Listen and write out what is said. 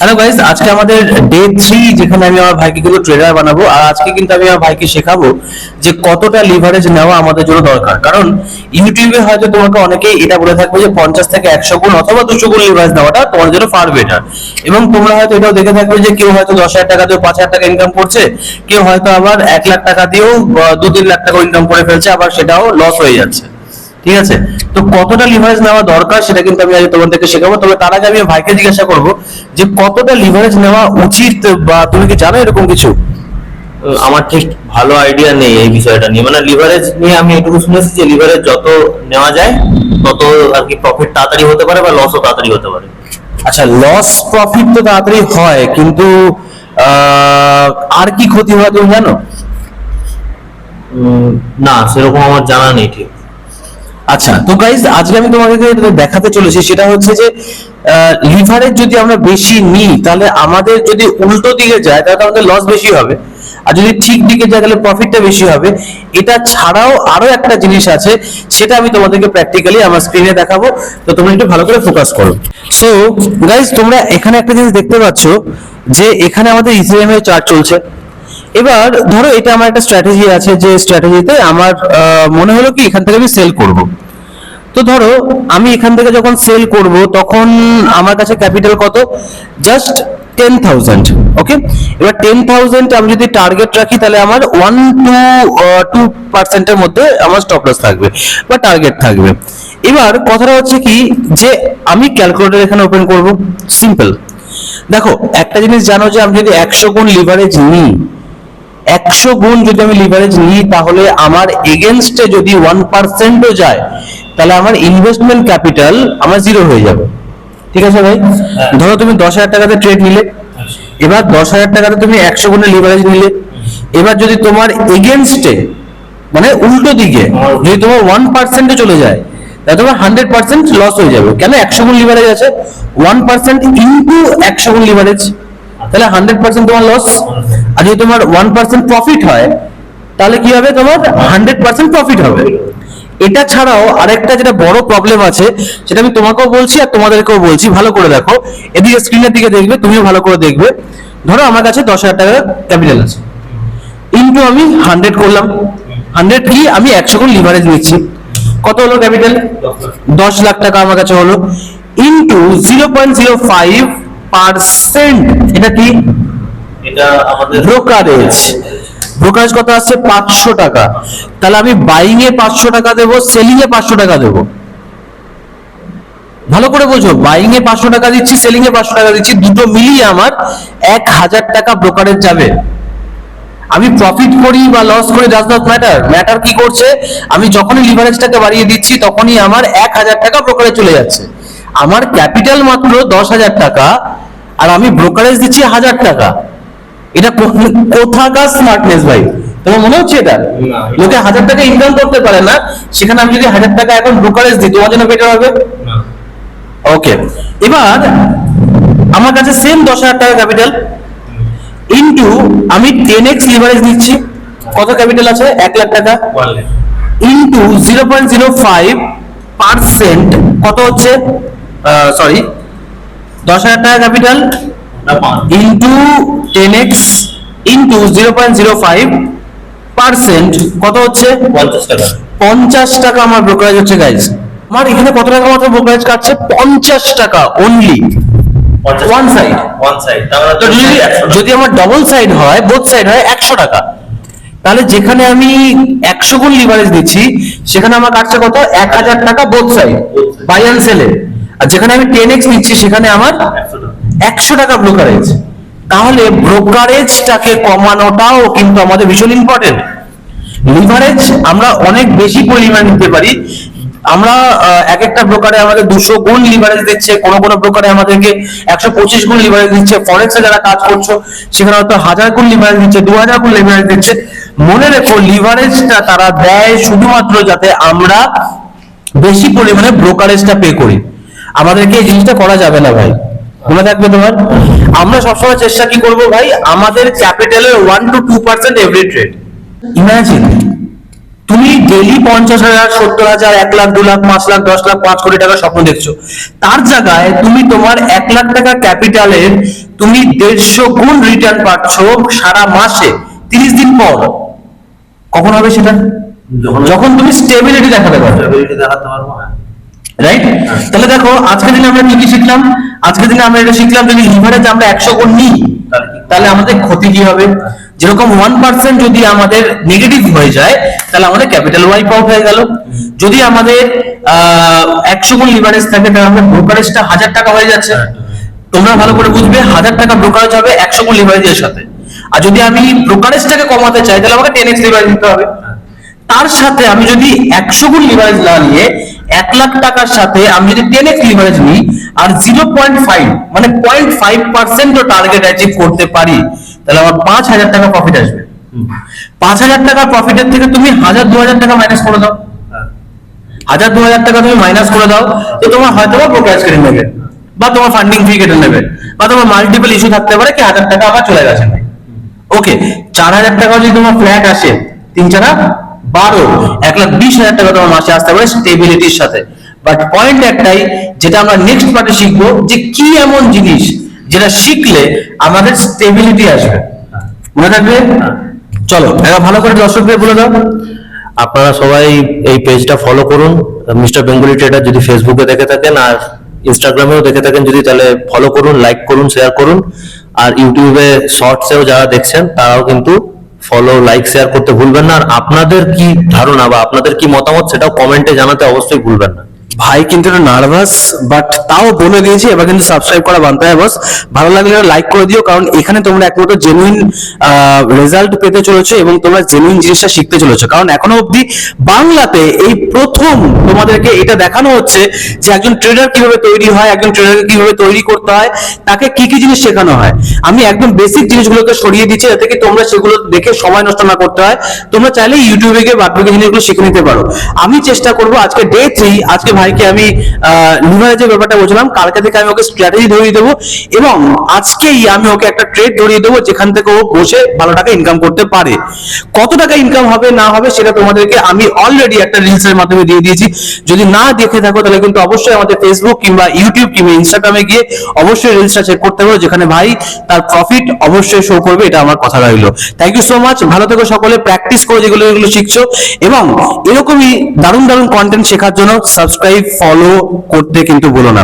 Hello guys, আজকে আমাদের day 3 যেখানে আমি আমার ভাইকে কিন্তু ট্রেডার বানাবো। আর আজকে কিন্তু আমি আমার ভাইকে শেখাবো যে কতটা লিভারেজ নেওয়া আমাদের জন্য দরকার। কারণ ইউটিউবে হয়তো তোমাকে অনেকেই এটা বলে থাকবে যে 50 থেকে 100 গুণ অথবা 200 গুণ লিভারেজ নেওয়াটা তোমার জন্য ফার বেটার। এবং তোমরা হয়তো এটাও দেখে থাকবে যে কেউ হয়তো 10,000 টাকা দিয়ে 5,000 টাকা ইনকাম করছে, কেউ হয়তো আবার 1 লাখ টাকা দিয়েও 2-3 লাখ টাকা ইনকাম করে ফেলছে, আবার সেটাও লস হয়ে যাচ্ছে। ঠিক আছে, তো কতটা লিভারেজ নেওয়া দরকার সেটা কিন্তু আমি আজ তোমাদেরকে শেখাবো। তবে তার আগে আমি ভাইকে জিজ্ঞাসা করবো যে কতটা লিভারেজ নেওয়া উচিত, বা তুমি কি জানো এরকম কিছু? আমার ঠিক ভালো আইডিয়া নেই এই বিষয়টা নিয়ে। মানে লিভারেজ নিয়ে আমি এটুকু শুনেছি যে লিভারেজ যত নেওয়া যায় তত আর কি প্রফিট তাড়াতাড়ি হতে পারে বা লসও তাড়াতাড়ি হতে পারে। আচ্ছা, লস প্রফিট তো তাড়াতাড়ি হয়, কিন্তু আর কি ক্ষতি হয় তুমি জানো? না, সেরকম আমার জানা নেই ঠিক। আচ্ছা, তো গাইজ আজকে আমি তোমাদেরকে দেখাতে চলেছি সেটা হচ্ছে যে লিভারেজ যদি আমরা বেশি নিই তাহলে আমাদের যদি উল্টো দিকে যায় তাহলে আমাদের লস বেশি হবে, আর যদি ঠিক দিকে যায় তাহলে প্রফিটটা বেশি হবে। এটা ছাড়াও আরো একটা জিনিস আছে, সেটা আমি তোমাদেরকে প্র্যাকটিক্যালি আমার স্ক্রিনে দেখাবো, তো তোমরা একটু ভালো করে ফোকাস করো। সো গাইজ, তোমরা এখানে একটা জিনিস দেখতে পাচ্ছ যে এখানে আমাদের ইথেরিয়াম এর চার্ট চলছে। এবার ধরো এটা আমার একটা স্ট্র্যাটেজি আছে, যে স্ট্র্যাটেজিতে আমার মনে হলো কি এখান থেকে আমি সেল করব। তো ধরো আমি এখান থেকে যখন সেল করব তখন আমার কাছে ক্যাপিটাল কত? জাস্ট 10,000। ওকে, এবার 10,000 আমি যদি টার্গেট রাখি তাহলে আমার 1 to 2% এর মধ্যে আমার স্টপ লস থাকবে বা টার্গেট থাকবে। এবার কথাটা হচ্ছে কি, যে আমি ক্যালকুলেটর এখানে ওপেন করব। সিম্পল, দেখো একটা জিনিস জানো যে আমি যদি 100 গুণ লিভারেজ নিই, 100 গুণ যদি আমি লিভারেজ নিই তাহলে আমার এগেনস্টে যদি 1%ও যায় তাহলে আমার ইনভেস্টমেন্ট ক্যাপিটাল আমার জিরো হয়ে যাবে। ঠিক আছে ভাই? ধরো তুমি 10,000 টাকাতে ট্রেড নিলে, এবার 10,000 টাকাতে তুমি 100 গুণের লিভারেজ নিলে, এবার যদি তোমার এগেনস্টে মানে উল্টো দিকে যদি তোমার 1%ও চলে যায় তাহলে তোমার 100% লস হয়ে যাবে। কেন? 100 গুণ লিভারেজ আছে, 1% ইনটু 100 গুণ লিভারেজ, তাহলে 100% তোমার লস। আর যদি তোমার 1% প্রফিট হয় তাহলে কি হবে? তোমার 100% প্রফিট হবে। এটা ছাড়াও আরেকটা যেটা বড় প্রবলেম আছে সেটা আমি তোমাকেও বলছি আর তোমাদেরকেও বলছি, ভালো করে দেখো, এদিকে স্ক্রিনের দিকে দেখবে, তুমিও ভালো করে দেখবে। ধরো আমার কাছে 10,000 টাকা ক্যাপিটাল আছে, ইনটু আমি 100 করলাম। 100 কি? আমি 100 গুণ লিভারেজ নিচ্ছি, কত হলো ক্যাপিটাল? 10 লাখ টাকা আমার কাছে হলো, ইনটু 0.05%। এটা কি? এটা আমাদের ব্রোকারেজ। ব্রোকারেজ কত আসছে? 500 টাকা। তাহলে আমি বাইং এ 500 টাকা দেবো, সেলিং এ 500 টাকা দেবো। ভালো করে বোঝো, বাইং এ 500 টাকা দিচ্ছি, সেলিং এ 500 টাকা দিচ্ছি, দুটো মিলিয়ে আমার 1,000 টাকা ব্রোকারেজ যাবে। আমি প্রফিট করি বা লস করি ডাজ নট ম্যাটার। ম্যাটার কি করছে? আমি যখনই লিভারেজটাকে বাড়িয়ে দিচ্ছি তখনই আমার 1,000 টাকা ব্রোকারেজ চলে যাচ্ছে। আমার ক্যাপিটাল মাত্র 10,000 টাকা আর আমি ব্রোকারেজ দিচ্ছি 1,000 টাকা। এটা কোথাকার স্মার্টনেস ভাই? তোমার মনে হচ্ছে এটা? লোকে 1,000 টাকা ইনকাম করতে পারে না, সেখানে আমি যদি 1,000 টাকা এখন ব্রোকারেজ দিই তোমার জন্য বেটার হবে? ওকে, এবার আমার কাছে সেম 10,000 টাকা ক্যাপিটাল, ইনটু আমি 10x লিভারেজ নিচ্ছি। কত ক্যাপিটাল আছে? 1 লাখ টাকা, ইনটু 0.05%। কত হচ্ছে? সরি, 10,000 টাকা ক্যাপিটাল ইনটু 10x ইনটু 0.05%। কত হচ্ছে? 50 টাকা। 50 টাকা আমার ব্রোকারেজ হচ্ছে গাইজ। আমার এখানে কত টাকা মাত্র ব্রোকারেজ কাটছে? 50 টাকা অনলি, ওয়ান সাইড। তো যদি আমার ডবল সাইড হয়, বোথ সাইড হয় 100 টাকা, তাহলে যেখানে আমি 100 গুণ লিভারেজ দিচ্ছি সেখানে আমার কাটছে কত? 1,000 টাকা বোথ সাইড, বাই এন্ড সেলে। আর যেখানে আমি 10x নিচ্ছি সেখানে আমার 100 টাকা ব্রোকারেজ। তাহলে ব্রোকারেজটাকে কমানোটাও কিন্তু আমাদের ভীষণ ইম্পর্টেন্ট। লিভারেজ আমরা অনেক বেশি পরিমাণে নিতে পারি। আমরা এক একটা ব্রোকারে আমাদের 200 গুণ লিভারেজ দিচ্ছে, কোনো কোনো ব্রোকারে আমাদেরকে 125 গুণ লিভারেজ দিচ্ছে। ফরেক্সে যারা কাজ করছো সেখানে হয়তো 1000 গুণ লিভারেজ দিচ্ছে, 2000 গুণ লিভারেজ দিচ্ছে। মনে রেখো, লিভারেজটা তারা দেয় শুধুমাত্র যাতে আমরা বেশি পরিমাণে ব্রোকারেজটা পে করি। আমাদেরকে এই জিনিসটা করা যাবে না ভাই, মনে থাকবে তোমার। আমরা সবসময় চেষ্টা কি করবো ভাই? আমাদের ক্যাপিটালের 1 to 2% এভরি ট্রেড। ইমাজিন তুমি ডেলি 50,000, 70,000, 1 লাখ, 2 লাখ, 5 লাখ, 10 লাখ, 5 কোটি টাকা স্বপ্ন দেখছো, তার জায়গায় তুমি তোমার 1 লাখ টাকা ক্যাপিটালের তুমি 150 গুণ রিটার্ন পাচ্ছ সারা মাসে 30 দিন পর। কখন হবে সেটা? যখন তুমি স্টেবিলিটি দেখাতে পারবে। স্টেবিলিটি দেখাতে পারবো, হ্যাঁ। রাইট? তাহলে দেখো আজকের দিনে আমরা কি কি শিখলাম? আজকের দিনে আমরা এটা শিখলাম যদি লিভারেজ আমরা 100 গুণ নিই তাহলে আমাদের ক্ষতি কি হবে। যেরকম 1% যদি আমাদের নেগেটিভ হয়ে যায় তাহলে আমাদের ক্যাপিটাল ওয়াইপ আউট হয়ে গেল। যদি আমাদের 100 গুণ লিভারেজ থাকে তাহলে আমাদের ব্রোকারেজটা 1000 টাকা হয়ে যাচ্ছে। তোমরা ভালো করে বুঝবে 1000 টাকা ব্রোকারেজ হবে 100 গুণ লিভারেজের সাথে। আর যদি আমি ব্রোকারেজটাকে কমাতে চাই তাহলে আমাকে 10x লিভারেজ দিতে হবে। তার সাথে আমি যদি 100 গুণ লিভারেজ না নিয়ে 1 লাখ টাকার সাথে আমি যদি 10x লিভারেজ নিই আর 0.5 মানে 0.5% টার্গেট অ্যাচিভ করতে পারি তাহলে আমার 5,000 টাকা প্রফিট আসবে। 5,000 টাকা প্রফিটের থেকে তুমি 1,000-2,000 টাকা মাইনাস করে দাও। 1,000-2,000 টাকা তুমি মাইনাস করে দাও তো তোমার হয়তো ব্রোকারেজ কেটে নেবে বা তোমার ফান্ডিং ফি কেটে নেবে বা তোমার মাল্টিপল ইস্যু থাকতে পারে কি 1,000 টাকা আবার চলে গেছে। ওকে, 4,000 টাকা যদি তোমার ফ্ল্যাট আসে 3-4-12, 1,20,000 টাকা তোমার মাসে আসতে পারে স্টেবিলিটির সাথে। বাট পয়েন্ট একটাই, যেটা আমরা নেক্সট পার্টে শিখবো, যে কি এমন জিনিস যেটা শিখলে আমাদের স্টেবিলিটি আসবে। মনে থাকবে? চলো এবার ভালো করে দর্শকদের বলে দাও। আপনারা সবাই এই পেজটা ফলো করুন, মিস্টার বেঙ্গলি ট্রেডার, যদি ফেসবুকে দেখে থাকেন, আর ইনস্টাগ্রামেও দেখে থাকেন যদি, তাহলে ফলো করুন, লাইক করুন, শেয়ার করুন। আর ইউটিউবে শর্টসেও যারা দেখছেন তারাও কিন্তু ফলো, লাইক, শেয়ার করতে ভুলবেন না। আর আপনাদের কি ধারণা বা আপনাদের কি মতামত সেটাও কমেন্টে জানাতে অবশ্যই ভুলবেন না। ভাই কিন্তু একটু নার্ভাস, বাট তাও বলে দিয়েছি, এবার কিন্তু সাবস্ক্রাইব করা বানতে হয় বস। ভালো লাগলে লাইক করে দিও, কারণ এখানে তোমরা একমাত্র জেনুইন রেজাল্ট পেতে চলেছো এবং তোমরা জেনুইন জিনিসটা শিখতে চলেছো। কারণ এখনো অবধি বাংলাতে এই প্রথম তোমাদেরকে এটা দেখানো হচ্ছে যে একজন ট্রেডার কিভাবে তৈরি হয়, একজন ট্রেডারকে কিভাবে তৈরি করতে হয়, তাকে কি কি জিনিস শেখানো হয়। আমি একদম বেসিক জিনিসগুলোকে সরিয়ে দিচ্ছি যাতে কি তোমরা সেগুলো দেখে সময় নষ্ট না করতে হয়। তোমরা চাইলে ইউটিউবে গিয়ে বাকি জিনিসগুলো শিখে নিতে পারো। আমি চেষ্টা করবো আজকে ডে 3, আজকে ভাইকে আমি লিভারেজের ব্যাপারটা বলছিলাম, কালকে থেকে আমি ওকে স্ট্র্যাটেজি ধরিয়ে দেবো এবং আজকেই আমি ওকে একটা ট্রেড ধরিয়ে দেবো যেখান থেকে ও বসে ভালো টাকা ইনকাম করতে পারে। কত টাকা ইনকাম হবে না হবে সেটা তোমাদেরকে আমি অলরেডি একটা রিলস এর মাধ্যমে দিয়ে দিয়েছি। যদি না দেখে থাকো তাহলে কিন্তু অবশ্যই আমাদের ফেসবুক কিংবা ইউটিউব কিংবা ইনস্টাগ্রামে গিয়ে অবশ্যই রিলসটা চেক করতে পারো, যেখানে ভাই তার প্রফিট অবশ্যই শো করবে, এটা আমার কথা রইলো। থ্যাংক ইউ সো মাচ, ভালো থেকো সকলে, প্র্যাকটিস করো যেগুলো শিখছো এবং এরকমই দারুণ দারুণ কন্টেন্ট শেখার জন্য সাবস্ক্রাইব, ফলো করতে কিন্তু ভুলো না।